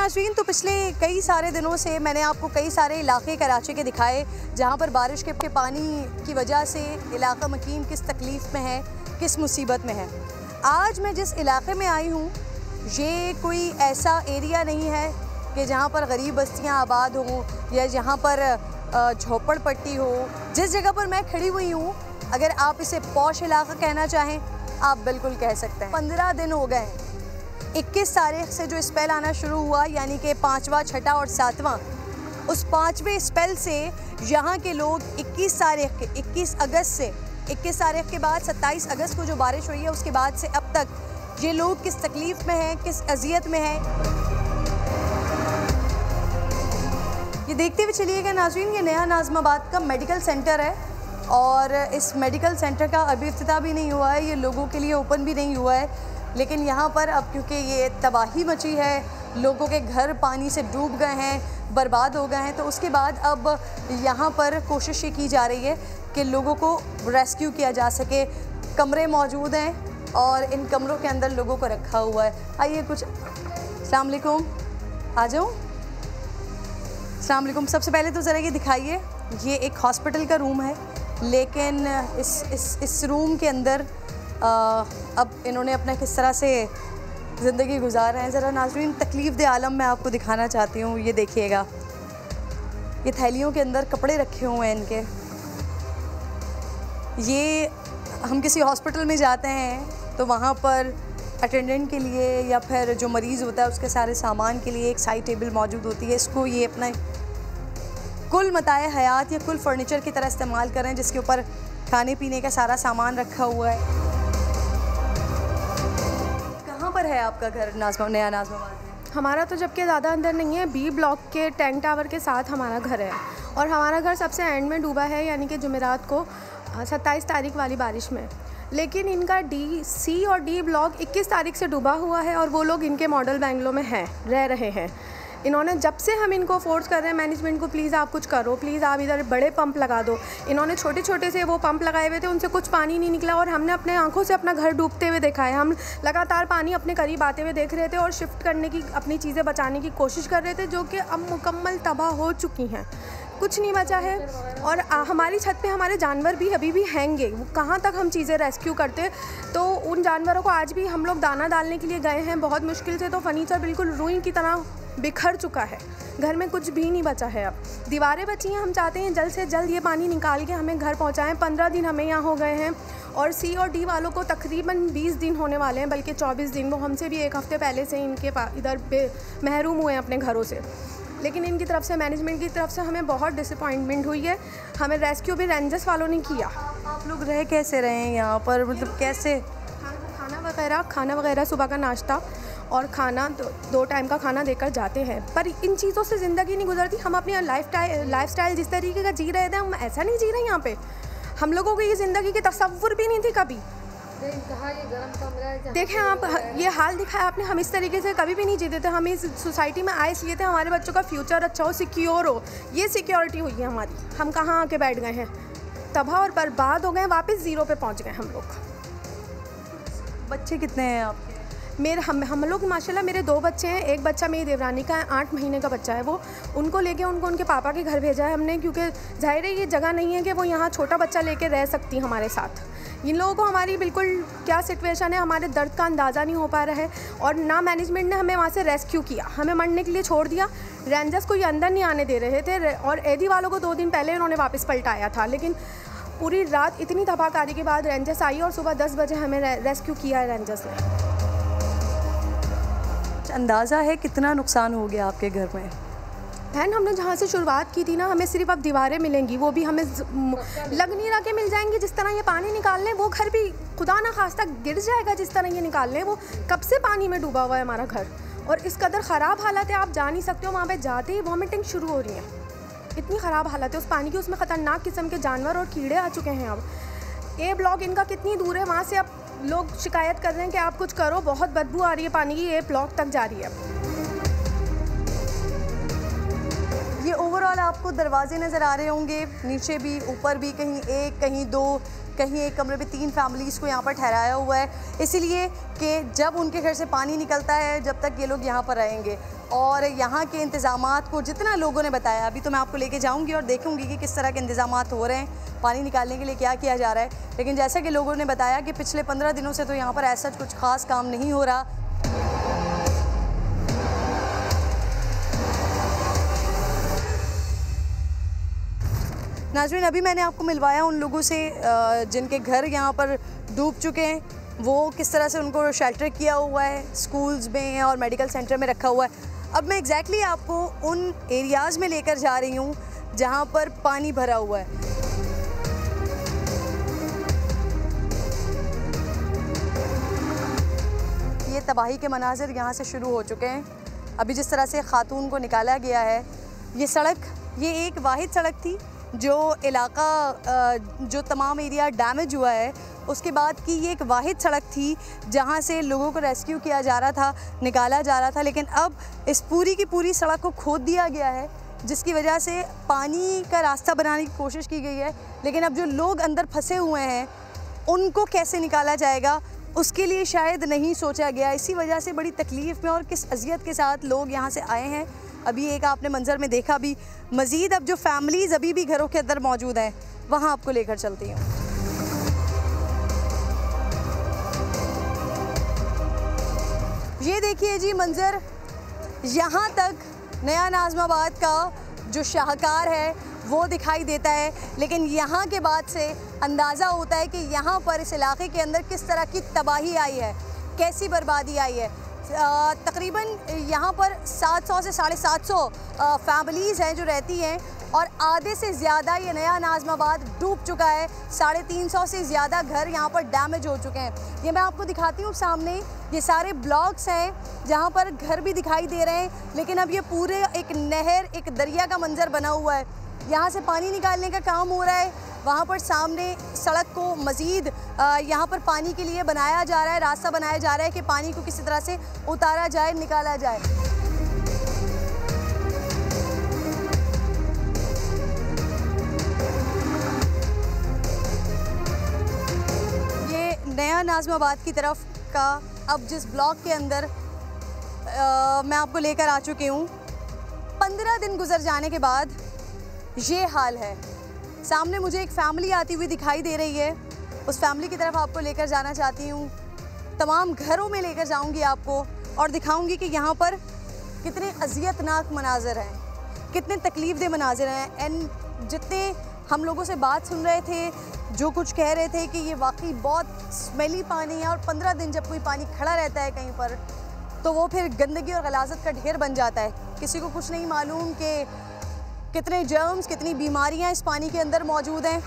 नाज़रीन, तो पिछले कई सारे दिनों से मैंने आपको कई सारे इलाके कराची के दिखाए जहाँ पर बारिश के पानी की वजह से इलाका मकीन किस तकलीफ़ में है, किस मुसीबत में है। आज मैं जिस इलाके में आई हूँ ये कोई ऐसा एरिया नहीं है कि जहाँ पर गरीब बस्तियाँ आबाद हों या जहाँ पर झोपड़पट्टी हो। जिस जगह पर मैं खड़ी हुई हूँ, अगर आप इसे पॉश इलाका कहना चाहें आप बिल्कुल कह सकते हैं। 15 दिन हो गए हैं 21 तारीख से जो स्पेल आना शुरू हुआ, यानी कि 5वां, 6वां और 7वां, उस 5वें स्पेल से यहाँ के लोग 21 तारीख के 21 अगस्त से 21 तारीख के बाद 27 अगस्त को जो बारिश हुई है उसके बाद से अब तक ये लोग किस तकलीफ़ में हैं, किस अजियत में हैं, ये देखते हुए चलिएगा नाज़रीन। ये नया नाज़माबाद का मेडिकल सेंटर है और इस मेडिकल सेंटर का अभी इफ्तिताह भी नहीं हुआ है, ये लोगों के लिए ओपन भी नहीं हुआ है। लेकिन यहाँ पर अब क्योंकि ये तबाही मची है, लोगों के घर पानी से डूब गए हैं, बर्बाद हो गए हैं, तो उसके बाद अब यहाँ पर कोशिश ये की जा रही है कि लोगों को रेस्क्यू किया जा सके। कमरे मौजूद हैं और इन कमरों के अंदर लोगों को रखा हुआ है। आइए कुछ, अस्सलाम वालेकुम, आ जाओ। अस्सलाम वालेकुम। सबसे पहले तो ज़रा ये दिखाइए, ये एक हॉस्पिटल का रूम है, लेकिन इस रूम के अंदर अब इन्होंने अपना किस तरह से ज़िंदगी गुजार रहे हैं। ज़रा नाज़रीन तकलीफ़ दे आलम मैं आपको दिखाना चाहती हूँ। ये देखिएगा, ये थैलियों के अंदर कपड़े रखे हुए हैं इनके। ये हम किसी हॉस्पिटल में जाते हैं तो वहाँ पर अटेंडेंट के लिए या फिर जो मरीज़ होता है उसके सारे सामान के लिए एक साइड टेबल मौजूद होती है। इसको ये अपना कुल मताए हयात या कुल फर्नीचर की तरह इस्तेमाल करें, जिसके ऊपर खाने पीने का सारा सामान रखा हुआ है। कहाँ पर है आपका घर नया नाज़माबाद में? हमारा तो जबकि ज़्यादा अंदर नहीं है, बी ब्लॉक के टैंक टावर के साथ हमारा घर है और हमारा घर सबसे एंड में डूबा है, यानी कि जुमेरात को 27 तारीख वाली बारिश में। लेकिन इनका डी, सी और डी ब्लॉक 21 तारीख से डूबा हुआ है और वो लोग इनके मॉडल बैंगलों में हैं, रह रहे हैं। इन्होंने जब से हम इनको फोर्स कर रहे हैं मैनेजमेंट को, प्लीज़ आप कुछ करो, प्लीज़ आप इधर बड़े पंप लगा दो। इन्होंने छोटे छोटे से वो पंप लगाए हुए थे, उनसे कुछ पानी नहीं निकला और हमने अपने आंखों से अपना घर डूबते हुए देखा है। हम लगातार पानी अपने करीब आते हुए देख रहे थे और शिफ्ट करने की, अपनी चीज़ें बचाने की कोशिश कर रहे थे, जो कि अब मुकम्मल तबाह हो चुकी हैं, कुछ नहीं बचा है। और हमारी छत पे हमारे जानवर भी अभी भी हैंगे, कहाँ तक हम चीज़ें रेस्क्यू करते। तो उन जानवरों को आज भी हम लोग दाना डालने के लिए गए हैं बहुत मुश्किल से, तो फर्नीचर बिल्कुल रुइन की तरह बिखर चुका है, घर में कुछ भी नहीं बचा है। अब दीवारें बची हैं, हम चाहते हैं जल्द से जल्द ये पानी निकाल के हमें घर पहुँचाएँ। 15 दिन हमें यहाँ हो गए हैं और सी और डी वालों को तकरीबन 20 दिन होने वाले हैं, बल्कि 24 दिन। वो हमसे भी एक हफ़्ते पहले से इनके इधर महरूम हुए हैं अपने घरों से। लेकिन इनकी तरफ से, मैनेजमेंट की तरफ से हमें बहुत डिसअपॉइंटमेंट हुई है। हमें रेस्क्यू भी रेंजर्स वालों ने किया। आप लोग रह कैसे रहे हैं यहाँ पर, मतलब कैसे? खाना वगैरह सुबह का नाश्ता और खाना, 2 टाइम का खाना देकर जाते हैं, पर इन चीज़ों से ज़िंदगी नहीं गुजरती। हम अपनी लाइफ स्टाइल जिस तरीके का जी रहे थे, हम ऐसा नहीं जी रहे यहाँ पे। हम लोगों को ये ज़िंदगी की तसव्वुर भी नहीं थी कभी। देखें आप, ये हाल दिखाया आपने, हम इस तरीके से कभी भी नहीं जीते थे। हम इस सोसाइटी में आए इसलिए थे हमारे बच्चों का फ्यूचर अच्छा हो, सिक्योर हो। ये सिक्योरिटी हुई है हमारी। हम कहाँ आके बैठ गए हैं, तबाह और बर्बाद हो गए, वापस ज़ीरो पे पहुँच गए हम लोग। बच्चे कितने हैं आपके? हम लोग माशाल्लाह, मेरे 2 बच्चे हैं। एक बच्चा मेरी देवरानी का है, 8 महीने का बच्चा है वो। उनको लेके उनके पापा के घर भेजा है हमने, क्योंकि जाहिर है ये जगह नहीं है कि वो यहाँ छोटा बच्चा लेके रह सकती हमारे साथ। इन लोगों को हमारी बिल्कुल क्या सिचुएशन है, हमारे दर्द का अंदाज़ा नहीं हो पा रहा है। और ना मैनेजमेंट ने हमें वहाँ से रेस्क्यू किया, हमें मरने के लिए छोड़ दिया। रेंजर्स को ये अंदर नहीं आने दे रहे थे और एदी वालों को 2 दिन पहले उन्होंने वापस पलटाया था। लेकिन पूरी रात इतनी तबाहकारी के बाद रेंजर्स आई और सुबह 10 बजे हमें रेस्क्यू किया है रेंजर्स ने। अंदाज़ा है कितना नुकसान हो गया आपके घर में? बहन, हमने जहाँ से शुरुआत की थी ना, हमें सिर्फ अब दीवारें मिलेंगी, वो भी हमें लग नहीं रहा कि मिल जाएंगी। जिस तरह ये पानी निकाल लें, वो घर भी खुदा ना खास्ता गिर जाएगा। जिस तरह ये निकाल लें, वो कब से पानी में डूबा हुआ है हमारा घर, और इस कदर ख़राब हालत है, आप जा नहीं सकते हो। वहाँ पे जाते ही वॉमिटिंग शुरू हो रही है, इतनी ख़राब हालत है उस पानी की। उसमें ख़तरनाक किस्म के जानवर और कीड़े आ चुके हैं। अब ए ब्लॉक इनका कितनी दूर है, वहाँ से अब लोग शिकायत कर रहे हैं कि आप कुछ करो, बहुत बदबू आ रही है पानी की, ए ब्लॉक तक जा रही है। ये ओवरऑल आपको दरवाजे नज़र आ रहे होंगे, नीचे भी ऊपर भी, कहीं एक कहीं दो, कहीं एक कमरे में 3 फैमिलीज़ को यहाँ पर ठहराया हुआ है, इसीलिए कि जब उनके घर से पानी निकलता है जब तक ये लोग यहाँ पर रहेंगे। और यहाँ के इंतज़ामात को जितना लोगों ने बताया, अभी तो मैं आपको लेके जाऊँगी और देखूँगी कि किस तरह के इंतज़ामात हो रहे हैं, पानी निकालने के लिए क्या किया जा रहा है। लेकिन जैसा कि लोगों ने बताया कि पिछले 15 दिनों से तो यहाँ पर ऐसा कुछ ख़ास काम नहीं हो रहा। नाज़रीन, अभी मैंने आपको मिलवाया उन लोगों से जिनके घर यहाँ पर डूब चुके हैं, वो किस तरह से उनको शेल्टर किया हुआ है, स्कूल्स में और मेडिकल सेंटर में रखा हुआ है। अब मैं एग्जैक्टली आपको उन एरियाज़ में लेकर जा रही हूँ जहाँ पर पानी भरा हुआ है। ये तबाही के मनाजिर यहाँ से शुरू हो चुके हैं। अभी जिस तरह से ख़ातून को निकाला गया है, ये सड़क, ये एक वाहिद सड़क थी जो इलाका, जो तमाम एरिया डैमेज हुआ है उसके बाद की ये एक वाहिद सड़क थी जहाँ से लोगों को रेस्क्यू किया जा रहा था, निकाला जा रहा था। लेकिन अब इस पूरी की पूरी सड़क को खोद दिया गया है, जिसकी वजह से पानी का रास्ता बनाने की कोशिश की गई है। लेकिन अब जो लोग अंदर फंसे हुए हैं उनको कैसे निकाला जाएगा, उसके लिए शायद नहीं सोचा गया। इसी वजह से बड़ी तकलीफ़ में और किस अज़ियत के साथ लोग यहाँ से आए हैं। अभी एक आपने मंज़र में देखा भी। मज़ीद अब जो फैमिलीज़ अभी भी घरों के अंदर मौजूद हैं वहाँ आपको लेकर चलती हूँ। ये देखिए जी मंज़र, यहाँ तक नया नाज़माबाद का जो शाहकार है वो दिखाई देता है। लेकिन यहाँ के बाद से अंदाज़ा होता है कि यहाँ पर इस इलाके के अंदर किस तरह की तबाही आई है, कैसी बर्बादी आई है। तकरीबन यहाँ पर 700 से 750 फैमिलीज़ हैं जो रहती हैं और आधे से ज़्यादा ये नया नाज़माबाद डूब चुका है। 350 से ज़्यादा घर यहाँ पर डैमेज हो चुके हैं। ये मैं आपको दिखाती हूँ सामने, ये सारे ब्लॉक्स हैं जहाँ पर घर भी दिखाई दे रहे हैं। लेकिन अब ये पूरे एक नहर, एक दरिया का मंजर बना हुआ है। यहाँ से पानी निकालने का काम हो रहा है। वहाँ पर सामने सड़क को मज़ीद यहाँ पर पानी के लिए बनाया जा रहा है, रास्ता बनाया जा रहा है कि पानी को किसी तरह से उतारा जाए, निकाला जाए। ये नया नाज़माबाद की तरफ का अब जिस ब्लॉक के अंदर मैं आपको लेकर आ चुकी हूँ, 15 दिन गुजर जाने के बाद ये हाल है। सामने मुझे एक फैमिली आती हुई दिखाई दे रही है, उस फैमिली की तरफ आपको लेकर जाना चाहती हूँ। तमाम घरों में लेकर जाऊँगी आपको और दिखाऊँगी कि यहाँ पर कितने अज़ियतनाक मनाज़र हैं, कितने तकलीफ़देह मनाज़र हैं। एंड जितने हम लोगों से बात सुन रहे थे, जो कुछ कह रहे थे कि ये वाकई बहुत स्मेली पानी है और 15 दिन जब कोई पानी खड़ा रहता है कहीं पर तो वो फिर गंदगी और गलाज़त का ढेर बन जाता है। किसी को कुछ नहीं मालूम कि कितने जर्म्स, कितनी बीमारियां इस पानी के अंदर मौजूद हैं।